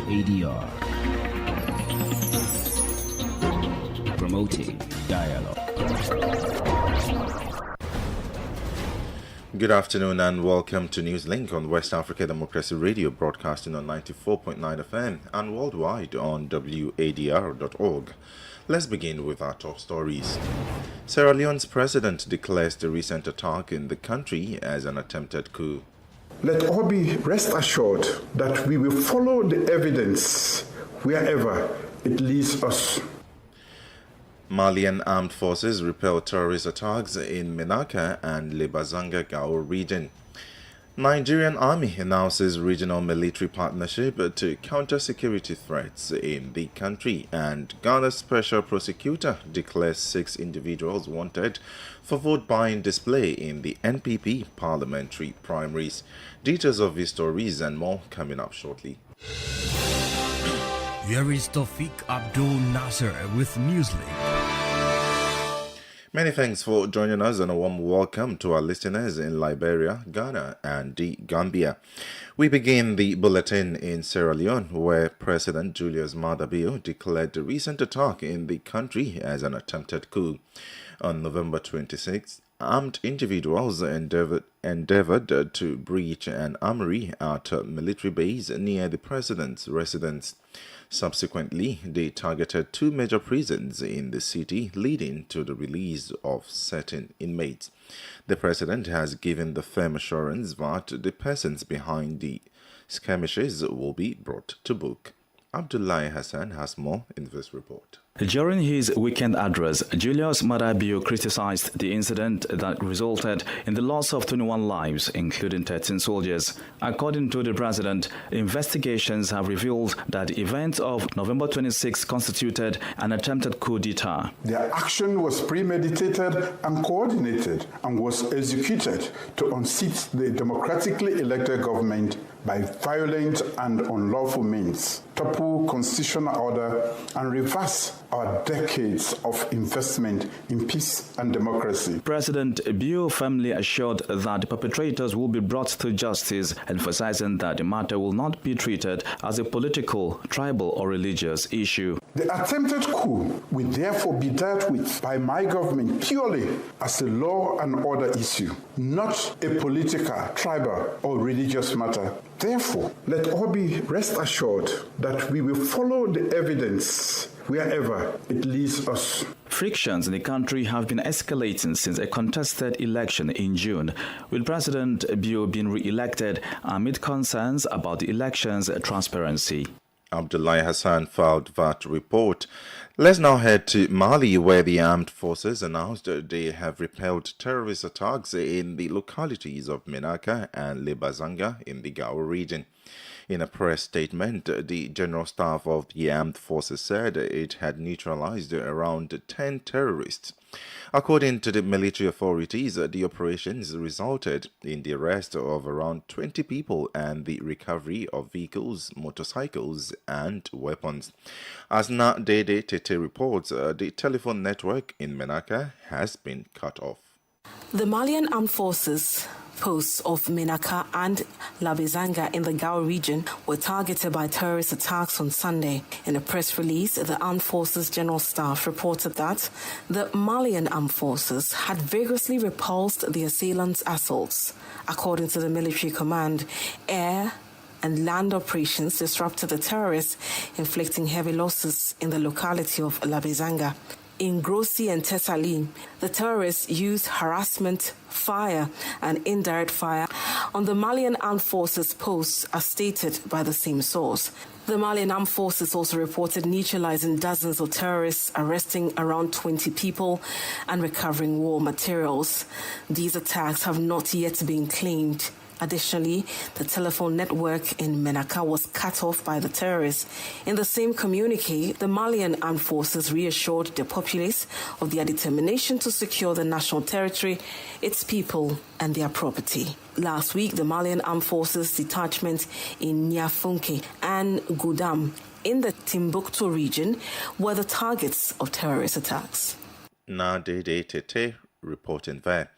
WADR, promoting dialogue. Good afternoon and welcome to NewsLink on West Africa Democracy Radio, broadcasting on 94.9 FM and worldwide on wadr.org. Let's begin with our top stories. Sierra Leone's president declares the recent attack in the country as an attempted coup. Let all be rest assured that we will follow the evidence wherever it leads us. Malian armed forces repel terrorist attacks in Menaka and Lebazanga Gao region. Nigerian army announces regional military partnership to counter security threats in the country, and Ghana's special prosecutor declares 6 individuals wanted for vote buying display in the NPP parliamentary primaries. Details of these stories and more coming up shortly. Here is Tawfiq Abdul Nasser with NewsLink. Many thanks for joining us and a warm welcome to our listeners in Liberia, Ghana and the Gambia. We begin the bulletin in Sierra Leone, where President Julius Maada Bio declared the recent attack in the country as an attempted coup. On November 26, armed individuals endeavored to breach an armory at a military base near the president's residence. Subsequently, they targeted 2 major prisons in the city, leading to the release of certain inmates. The president has given the firm assurance that the persons behind the skirmishes will be brought to book. Abdullahi Hassan has more in this report. During his weekend address, Julius Maada Bio criticized the incident that resulted in the loss of 21 lives, including 13 soldiers. According to the president, investigations have revealed that the events of November 26 constituted an attempted coup d'etat. Their action was premeditated and coordinated and was executed to unseat the democratically elected government by violent and unlawful means, topple constitutional order, and reverse our decades of investment in peace and democracy. President Bio firmly assured that the perpetrators will be brought to justice, emphasizing that the matter will not be treated as a political, tribal, or religious issue. The attempted coup will therefore be dealt with by my government purely as a law and order issue, not a political, tribal, or religious matter. Therefore, let all be rest assured that we will follow the evidence wherever it leads us. Frictions in the country have been escalating since a contested election in June, with President Bio being re-elected amid concerns about the election's transparency. Abdullahi Hassan filed that report. Let's now head to Mali, where the armed forces announced they have repelled terrorist attacks in the localities of Menaka and Lebazanga in the Gao region. In a press statement, the General Staff of the Armed Forces said it had neutralized around 10 terrorists. According to the military authorities, the operations resulted in the arrest of around 20 people and the recovery of vehicles, motorcycles, and weapons. As Dede Tete reports, the telephone network in Menaka has been cut off. The Malian Armed Forces posts of Menaka and Labezanga in the Gao region were targeted by terrorist attacks on Sunday. In a press release, the Armed Forces General Staff reported that the Malian Armed Forces had vigorously repulsed the assailants' assaults. According to the military command, air and land operations disrupted the terrorists, inflicting heavy losses in the locality of Labezanga. In Grossi and Tessali, the terrorists used harassment, fire, and indirect fire on the Malian Armed Forces posts, as stated by the same source. The Malian Armed Forces also reported neutralizing dozens of terrorists, arresting around 20 people, and recovering war materials. These attacks have not yet been claimed Additionally, the telephone network in Menaka was cut off by the terrorists. In the same communique, the Malian armed forces reassured the populace of their determination to secure the national territory, its people, and their property. Last week, the Malian armed forces detachment in Nyafunke and Gudam in the Timbuktu region were the targets of terrorist attacks. Nadede Tete reporting there.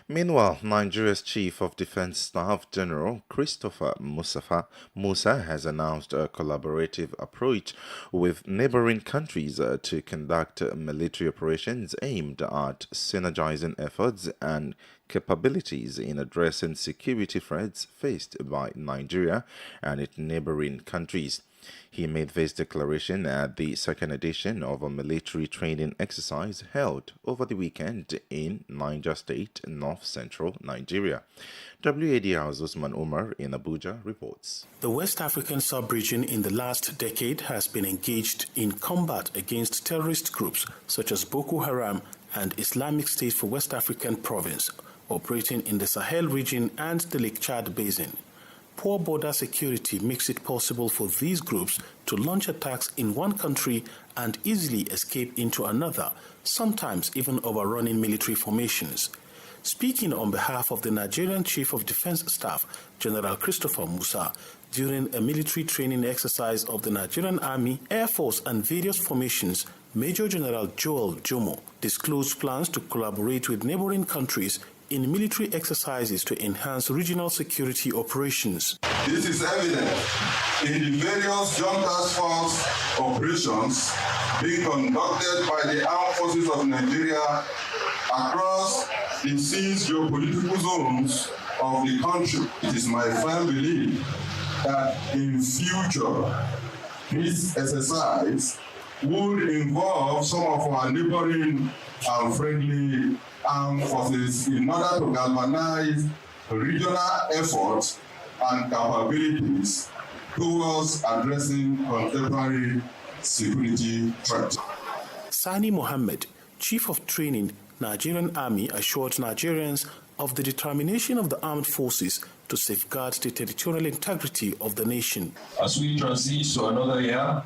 Meanwhile, Nigeria's Chief of Defense Staff General Christopher Musa has announced a collaborative approach with neighboring countries to conduct military operations aimed at synergizing efforts and capabilities in addressing security threats faced by Nigeria and its neighboring countries. He made this declaration at the second edition of a military training exercise held over the weekend in Niger State, north-central Nigeria. WADR's Usman Umar in Abuja reports. The West African sub-region in the last decade has been engaged in combat against terrorist groups such as Boko Haram and Islamic State for West African Province, operating in the Sahel region and the Lake Chad Basin. Poor border security makes it possible for these groups to launch attacks in one country and easily escape into another, sometimes even overrunning military formations. Speaking on behalf of the Nigerian Chief of Defense Staff, General Christopher Musa, during a military training exercise of the Nigerian Army, Air Force and various formations, Major General Joel Jomo disclosed plans to collaborate with neighboring countries in military exercises to enhance regional security operations. This is evident in the various Joint Task Force operations being conducted by the armed forces of Nigeria across the six geopolitical zones of the country. It is my firm belief that in future, this exercise would involve some of our neighboring and friendly armed forces in order to galvanize regional efforts and capabilities towards addressing contemporary security threats. Sani Mohammed, Chief of Training, Nigerian Army, assured Nigerians of the determination of the armed forces to safeguard the territorial integrity of the nation. As we transit to another year,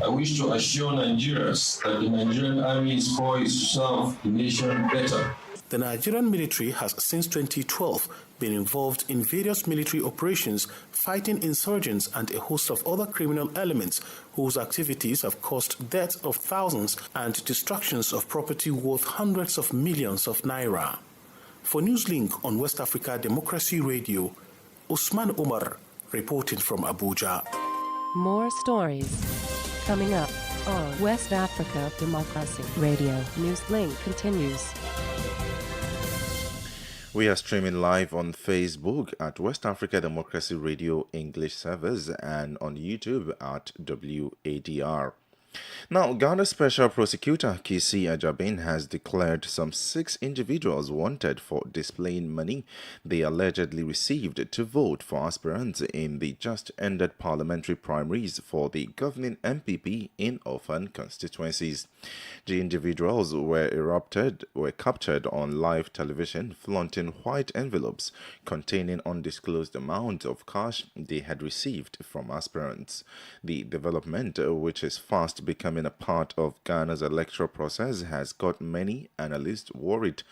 I wish to assure Nigerians that the Nigerian Army is poised to serve the nation better. The Nigerian military has since 2012 been involved in various military operations fighting insurgents and a host of other criminal elements whose activities have caused deaths of thousands and destructions of property worth hundreds of millions of naira. For NewsLink on West Africa Democracy Radio, Usman Umar reporting from Abuja. More stories coming up on West Africa Democracy Radio. NewsLink continues. We are streaming live on Facebook at West Africa Democracy Radio English servers and on YouTube at WADR. Now, Ghana's Special Prosecutor Kisi Ajabin has declared some 6 individuals wanted for displaying money they allegedly received to vote for aspirants in the just-ended parliamentary primaries for the governing MPP in orphan constituencies. The individuals were captured on live television flaunting white envelopes containing undisclosed amount of cash they had received from aspirants. The development, which is fast becoming a part of Ghana's electoral process, has got many analysts worried.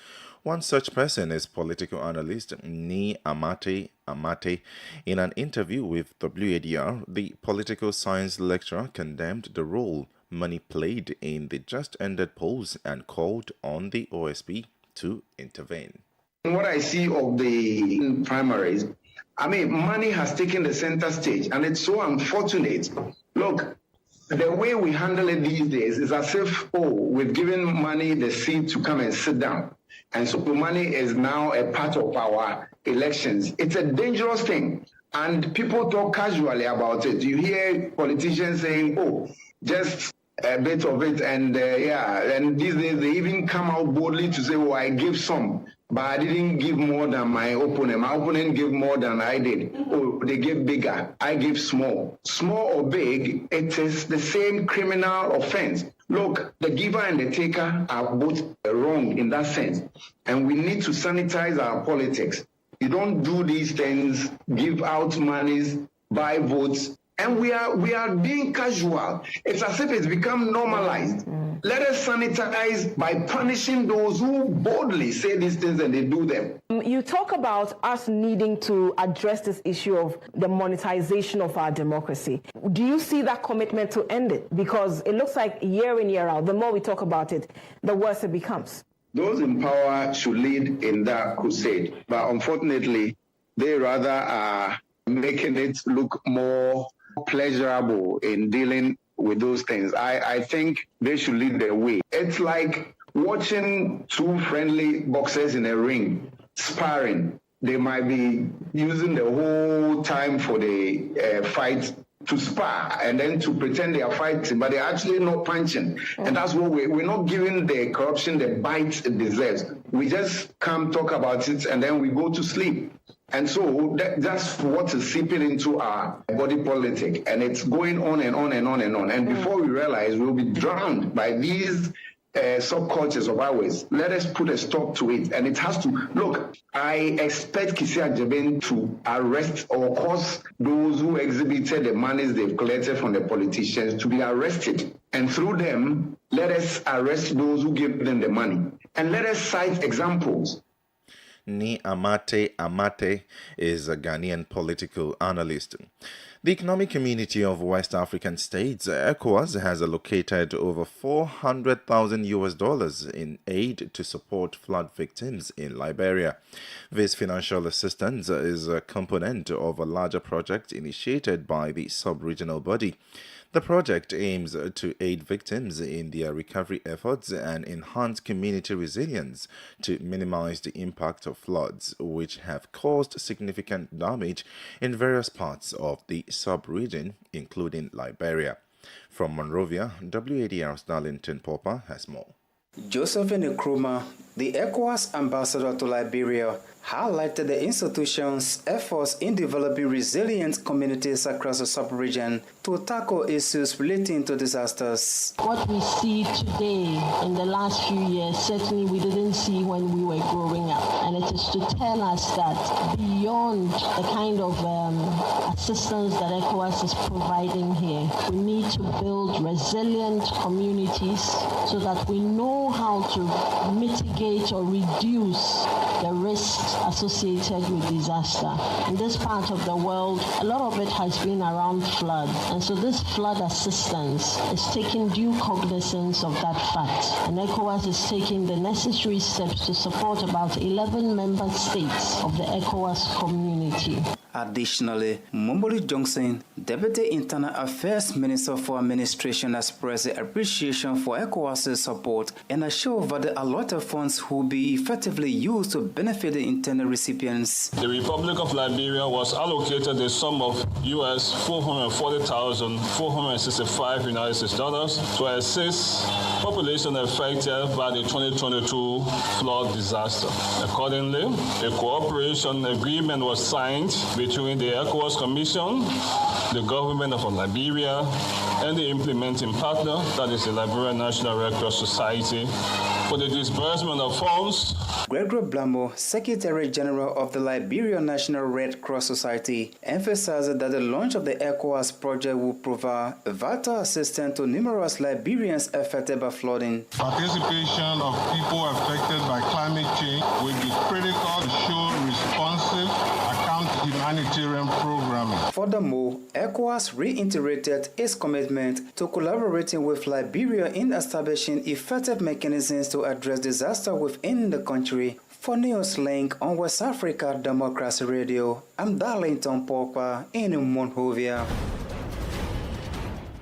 One such person is political analyst Ni Amate. In an interview with WADR, the political science lecturer condemned the role money played in the just-ended polls and called on the OSP to intervene. What I see of the primaries, money has taken the center stage, and it's so unfortunate. Look, the way we handle it these days is as if, we've given money the seat to come and sit down. And so money is now a part of our elections. It's a dangerous thing. And people talk casually about it. You hear politicians saying, just a bit of it. And and these days they even come out boldly to say, I gave some, but I didn't give more than my opponent. My opponent gave more than I did. They gave bigger. I gave small. Small or big, it is the same criminal offense. Look, the giver and the taker are both wrong in that sense. And we need to sanitize our politics. You don't do these things, give out monies, buy votes, and we are being casual. It's as if it's become normalized. Let us sanitize by punishing those who boldly say these things and they do them. You talk about us needing to address this issue of the monetization of our democracy. Do you see that commitment to end it? Because it looks like year in, year out, the more we talk about it, the worse it becomes. Those in power should lead in that crusade. But unfortunately, they rather are making it look more pleasurable in dealing with those things. I think they should lead the way. It's like watching two friendly boxers in a ring sparring. They might be using the whole time for the fight to spar and then to pretend they are fighting, but they're actually not punching. And that's what we're not giving the corruption the bite it deserves. We just come talk about it and then we go to sleep. And so that's what is seeping into our body politic. And it's going on and on and on and on. And before we realize, we'll be drowned by these subcultures of ours. Let us put a stop to it. And it has to, look, I expect Kisia Jeben to arrest or cause those who exhibited the monies they've collected from the politicians to be arrested. And through them, let us arrest those who give them the money. And let us cite examples. Ni Amate is a Ghanaian political analyst. The Economic Community of West African States, ECOWAS, has allocated over $400,000 in aid to support flood victims in Liberia. This financial assistance is a component of a larger project initiated by the sub-regional body. The project aims to aid victims in their recovery efforts and enhance community resilience to minimize the impact of floods, which have caused significant damage in various parts of the sub-region, including Liberia. From Monrovia, WADR's Darlington Popper has more. Josephine Nkrumah, the ECOWAS ambassador to Liberia, highlighted the institution's efforts in developing resilient communities across the sub-region to tackle issues relating to disasters. What we see today in the last few years, certainly we didn't see when we were growing up. And it is to tell us that beyond the kind of assistance that ECOWAS is providing here, we need to build resilient communities so that we know how to mitigate or reduce the risks associated with disaster. In this part of the world, a lot of it has been around flood. And so this flood assistance is taking due cognizance of that fact. And ECOWAS is taking the necessary steps to support about 11 member states of the ECOWAS community. Additionally, Mumboli Johnson, Deputy Internal Affairs Minister for Administration, expressed appreciation for ECOWAS's support and assured that the allotted funds will be effectively used to benefit the intended recipients. The Republic of Liberia was allocated a sum of US $440,465 United States dollars to assist population affected by the 2022 flood disaster. Accordingly, a cooperation agreement was signed between the ECOWAS Commission, the government of Liberia, and the implementing partner, that is the Liberian National Red Cross Society, for the disbursement of funds. Gregory Blambo, Secretary General of the Liberian National Red Cross Society, emphasized that the launch of the ECOWAS project will provide vital assistance to numerous Liberians affected by flooding. Participation of people affected by climate change will be critical to show responsive humanitarian programming. Furthermore, ECOWAS reiterated its commitment to collaborating with Liberia in establishing effective mechanisms to address disaster within the country. For NEWSLINK on West Africa Democracy Radio, I'm Darlington Popper in Monrovia.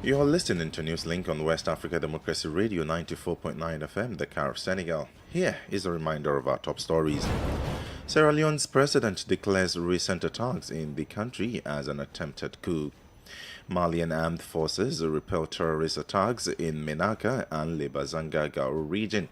You're listening to NEWSLINK on West Africa Democracy Radio 94.9 FM, Dakar, Senegal. Here is a reminder of our top stories. Sierra Leone's president declares recent attacks in the country as an attempted coup. Malian armed forces repel terrorist attacks in Menaka and Lebazanga Gao region.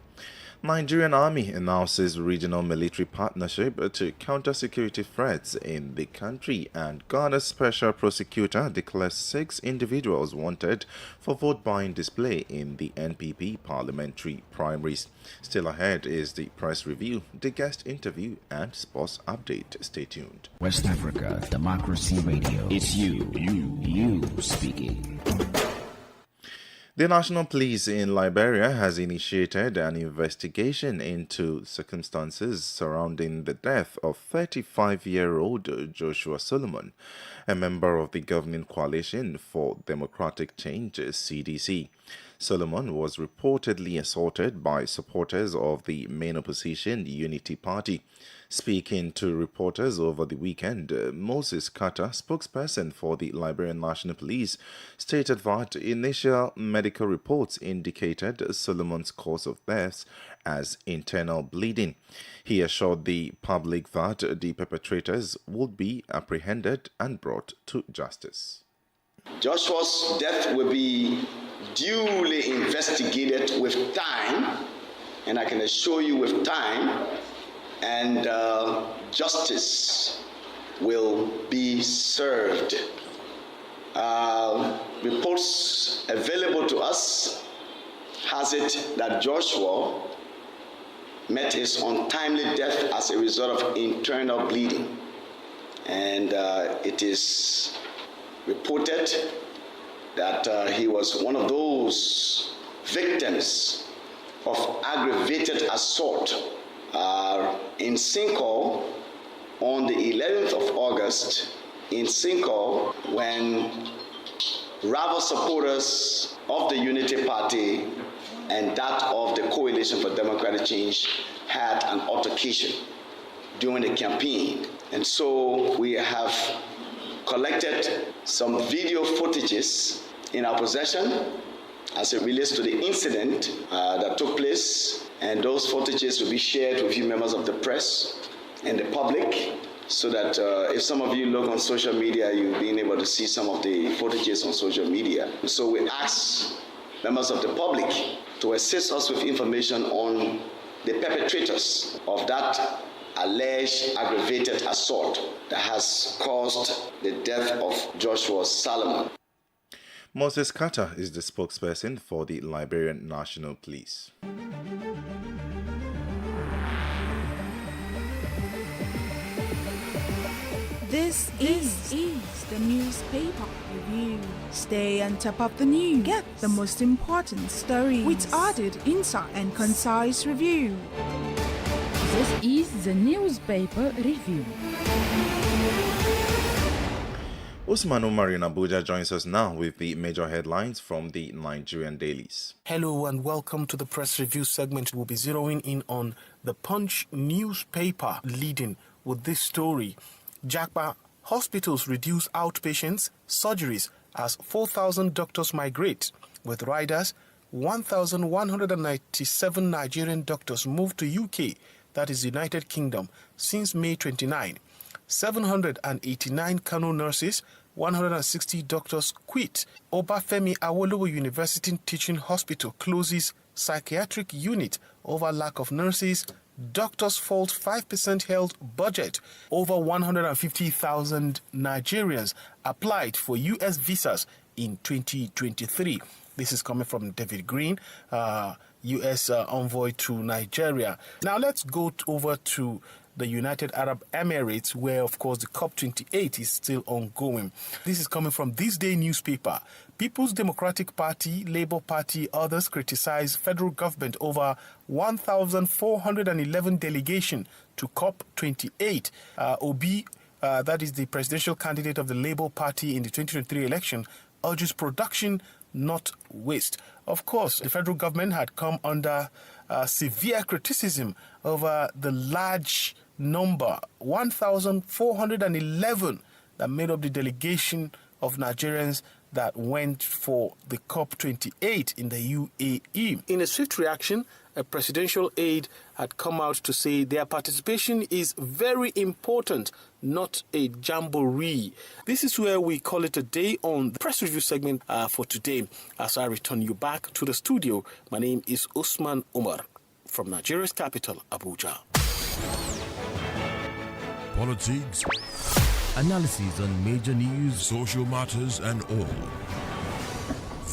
Nigerian Army announces regional military partnership to counter security threats in the country, and Ghana's special prosecutor declares 6 individuals wanted for vote-buying display in the NPP parliamentary primaries. Still ahead is the press review, the guest interview, and sports update. Stay tuned. West Africa Democracy Radio. It's you speaking. The National Police in Liberia has initiated an investigation into circumstances surrounding the death of 35-year-old Joshua Solomon, a member of the governing coalition for Democratic Change (CDC). Solomon was reportedly assaulted by supporters of the main opposition Unity Party. Speaking to reporters over the weekend, Moses Carter, spokesperson for the Liberian National Police, stated that initial medical reports indicated Solomon's cause of death as internal bleeding. He assured the public that the perpetrators would be apprehended and brought to justice. Joshua's death will be duly investigated with time, and I can assure you with time, and justice will be served. Reports available to us has it that Joshua met his untimely death as a result of internal bleeding, and it is reported that he was one of those victims of aggravated assault in Senegal on the 11th of August in Senegal, when rival supporters of the Unity Party and that of the Coalition for Democratic Change had an altercation during the campaign. And so we have collected some video footages in our possession as it relates to the incident that took place, and those footages will be shared with you members of the press and the public, so that if some of you look on social media, you'll be able to see some of the footages on social media. So we ask members of the public to assist us with information on the perpetrators of that alleged aggravated assault that has caused the death of Joshua Solomon. Moses Carter is the spokesperson for the Liberian National Police. This is the newspaper review. Stay on top of the news. Get the most important stories with added insight and concise review. This is the newspaper review. Usman Umar in Abuja joins us now with the major headlines from the Nigerian dailies. Hello and welcome to the press review segment. We'll be zeroing in on the Punch newspaper, leading with this story. Jakba hospitals reduce outpatients, surgeries as 4,000 doctors migrate. With riders, 1,197 Nigerian doctors moved to UK, that is United Kingdom, since May 29. 789 Kano nurses, 160 doctors quit. Obafemi Awolowo University Teaching Hospital closes psychiatric unit over lack of nurses. Doctors fault 5% health budget. Over 150,000 Nigerians applied for U.S. visas in 2023. This is coming from David Green, U.S. envoy to Nigeria. Now let's go over to the United Arab Emirates, where, of course, the COP28 is still ongoing. This is coming from This Day newspaper. People's Democratic Party, Labour Party, others criticize federal government over 1,411 delegation to COP28. Obi, that is the presidential candidate of the Labour Party in the 2023 election, urges production, not waste. Of course, the federal government had come under severe criticism over the large number, 1,411, that made up the delegation of Nigerians that went for the COP28 in the UAE. In a swift reaction, a presidential aide had come out to say their participation is very important, not a jamboree. This is where we call it a day on the press review segment for today. As I return you back to the studio, my name is Usman Umar. from Nigeria's capital, Abuja. Politics, analysis on major news, social matters, and all.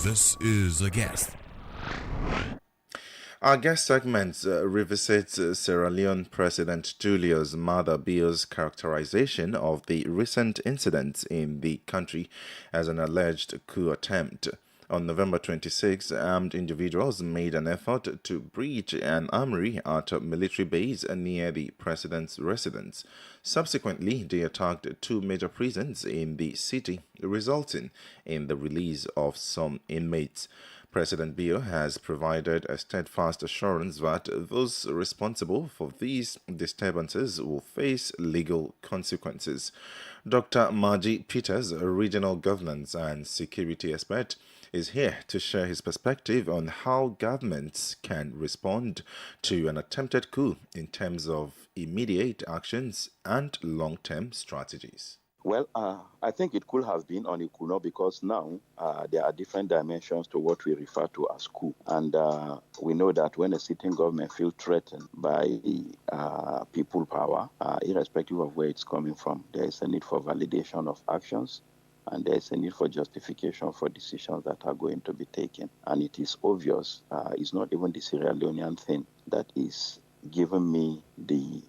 This is A Guest. Our guest segment revisits Sierra Leone President Julius Maada Bio's characterization of the recent incidents in the country as an alleged coup attempt. On November 26, armed individuals made an effort to breach an armory at a military base near the president's residence. Subsequently, they attacked two major prisons in the city, resulting in the release of some inmates. President Bio has provided a steadfast assurance that those responsible for these disturbances will face legal consequences. Dr. Margie Peters, a regional governance and security expert, is here to share his perspective on how governments can respond to an attempted coup in terms of immediate actions and long-term strategies. Well, I think it could have been on Ikuno because now there are different dimensions to what we refer to as coup. And we know that when a sitting government feels threatened by people power, irrespective of where it's coming from, there is a need for validation of actions and there is a need for justification for decisions that are going to be taken. And it is obvious, it's not even the Sierra Leonean thing that is given me the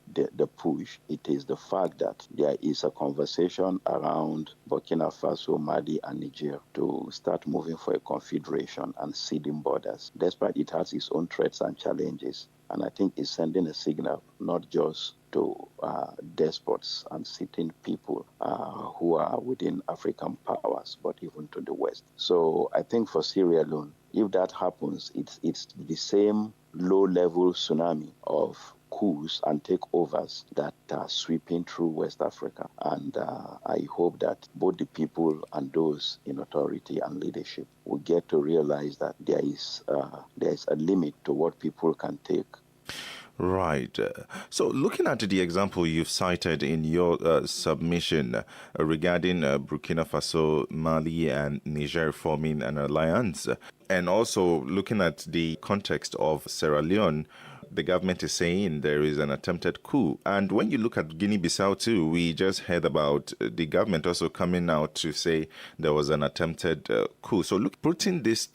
push. It is the fact that there is a conversation around Burkina Faso, Mali, and Niger to start moving for a confederation and ceding borders, despite it has its own threats and challenges. And I think it's sending a signal not just to despots and sitting people who are within African powers, but even to the West. So I think for Sierra Leone, if that happens, it's the same low-level tsunami of coups and takeovers that are sweeping through West Africa. And I hope that both the people and those in authority and leadership will get to realize that there is a limit to what people can take. Right. So looking at the example you've cited in your submission regarding Burkina Faso, Mali, and Niger forming an alliance, and also looking at the context of Sierra Leone, the government is saying there is an attempted coup. And when you look at Guinea-Bissau too, we just heard about the government also coming out to say there was an attempted coup. So putting this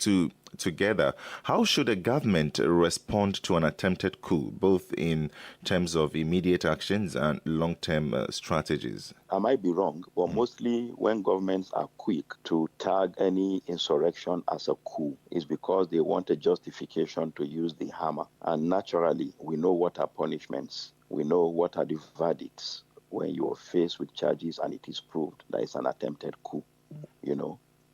together, how should a government respond to an attempted coup, both in terms of immediate actions and long-term strategies? I might be wrong, but mostly when governments are quick to tag any insurrection as a coup, is because they want a justification to use the hammer. And naturally, we know what are punishments. We know what are the verdicts when you are faced with charges and it is proved that it's an attempted coup,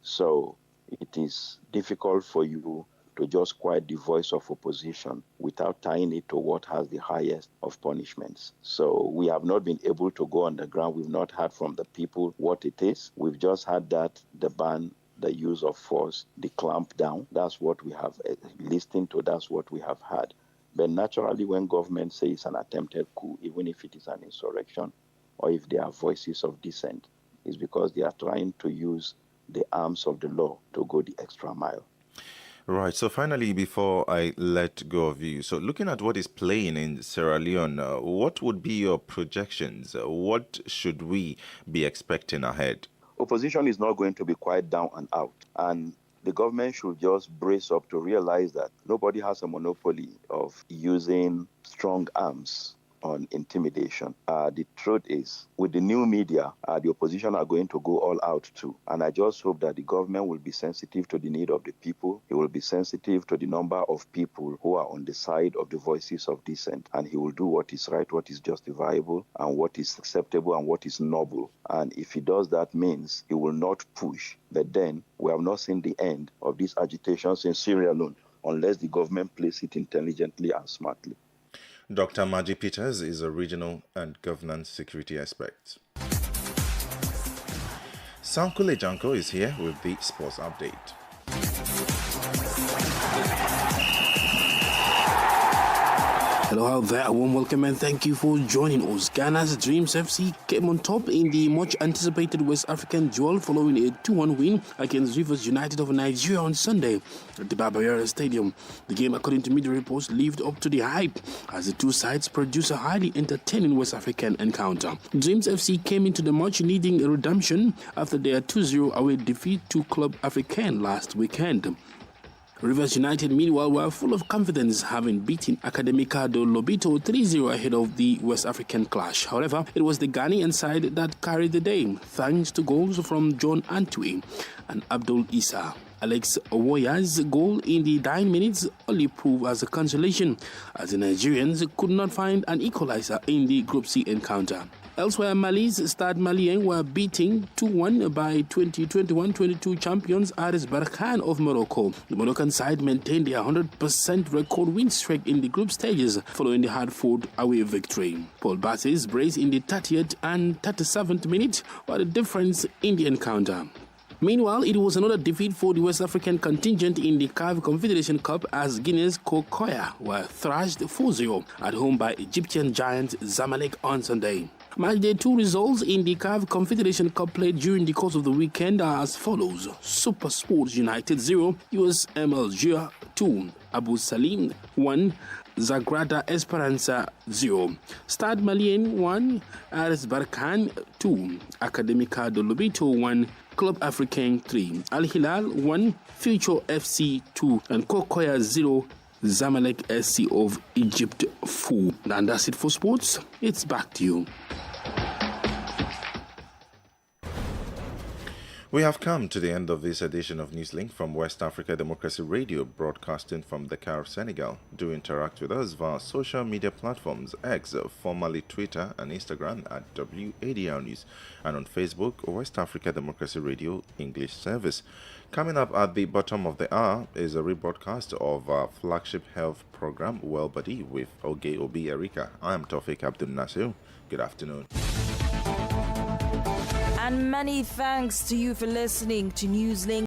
So it is difficult for you to just quiet the voice of opposition without tying it to what has the highest of punishments. So we have not been able to go on the ground. We've not heard from the people what it is. We've just had that, the ban, the use of force, the clamp down. That's what we have listened to. That's what we have had. But naturally, when government says it's an attempted coup, even if it is an insurrection, or if there are voices of dissent, it's because they are trying to use the arms of the law to go the extra mile. Right. So finally, before I let go of you, so looking at what is playing in Sierra Leone, what would be your projections? What should we be expecting ahead? Opposition is not going to be quite down and out. And the government should just brace up to realize that nobody has a monopoly of using strong arms on intimidation. The truth is, with the new media, the opposition are going to go all out too. And I just hope that the government will be sensitive to the need of the people. He will be sensitive to the number of people who are on the side of the voices of dissent. And he will do what is right, what is justifiable, and what is acceptable, and what is noble. And if he does that, means he will not push. But then we have not seen the end of these agitations in Sierra Leone unless the government plays it intelligently and smartly. Dr. Margie Peters is a regional and governance security expert. Sankule Janko is here with the sports update. Hello out there, a warm welcome and thank you for joining us. Ghana's Dreams FC came on top in the much anticipated West African duel following a 2-1 win against Rivers United of Nigeria on Sunday at the Barbayara Stadium. The game, according to media reports, lived up to the hype as the two sides produced a highly entertaining West African encounter. Dreams FC came into the match needing a redemption after their 2-0 away defeat to Club Africain last weekend. Rivers United, meanwhile, were full of confidence, having beaten Academica do Lobito 3-0 ahead of the West African clash. However, it was the Ghanaian side that carried the day, thanks to goals from John Antwi and Abdul Issa. Alex Owoya's goal in the 9 minutes only proved as a consolation, as the Nigerians could not find an equalizer in the Group C encounter. Elsewhere, Mali's Stade Malien were beating 2-1 by 2021-22 champions RS Berkane of Morocco. The Moroccan side maintained their 100% record win streak in the group stages following the hard-fought away victory. Paul Basse's brace in the 30th and 37th minute were the difference in the encounter. Meanwhile, it was another defeat for the West African contingent in the CAF Confederation Cup as Guinea's Kokoya were thrashed 4-0 at home by Egyptian giant Zamalek on Sunday. Matchday 2 results in the CAF Confederation Cup played during the course of the weekend are as follows: Super Sports United 0, USM Alger 2, Abu Salim 1, Zagrada Esperanza 0, Stade Malien 1, RS Berkane 2, Academica do Lobito 1, Club Africain 3, Al Hilal 1, Future FC 2, and Kokoya 0, Zamalek SC of Egypt 4. And that's it for sports. It's back to you. We have come to the end of this edition of NewsLink from West Africa Democracy Radio, broadcasting from Dakar, Senegal. Do interact with us via social media platforms, X, formerly Twitter and Instagram at WADR News, and on Facebook, West Africa Democracy Radio English Service. Coming up at the bottom of the hour is a rebroadcast of our flagship health program, Well Body, with Oge Obi Erika. I am Tofik Abdul Nasir. Good afternoon. And many thanks to you for listening to NewsLink.